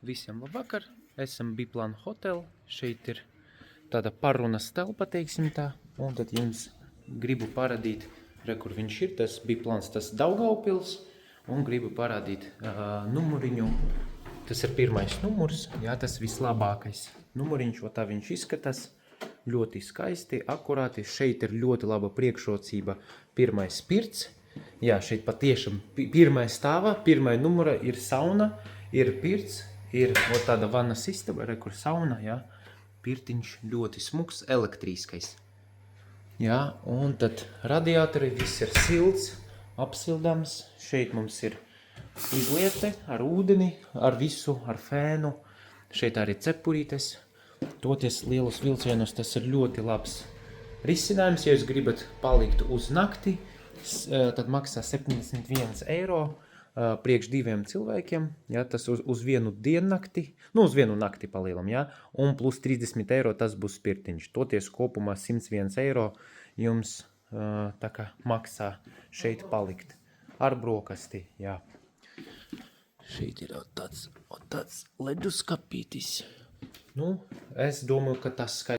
Visiem labvakar, esam Biplan Hotel, šeit ir tāda parunas telpa, teiksim tā, un tad jums gribu parādīt, kur viņš ir, tas Biplans, tas Daugaupils, un gribu parādīt numuriņu, tas ir pirmais numurs, jā, tas vislabākais numuriņš, tā viņš izskatās, ļoti skaisti, akurāti, šeit ir ļoti laba priekšrocība, pirmais pirts, jā, šeit patiešām pirmais stāvā, pirmai numura ir sauna, ir pirts, ir tāda vannas istaba, kur sauna, jā, pirtiņš ļoti smuks, elektriskais. Jā, un tad radiatori, viss ir silts, apsildams, šeit mums ir izliete ar ūdeni, ar visu, ar fēnu, šeit arī cepurītes, toties lielos vilcienos, tas ir ļoti labs risinājums, ja jūs gribat palikt uz nakti, tad maksā 71 eiro, priekš 2 cilvēkiem, ja, tas uz vienu diennakti, uz vienu nakti palielam, ja, un plus 30 eiro tas būs pirtiņš. Toties kopumā 101 eiro jums tā kā maksā šeit palikt ar brokasti, jā. Šeit ir tāds leduskapītis. Es domāju, ka tas skaidrs.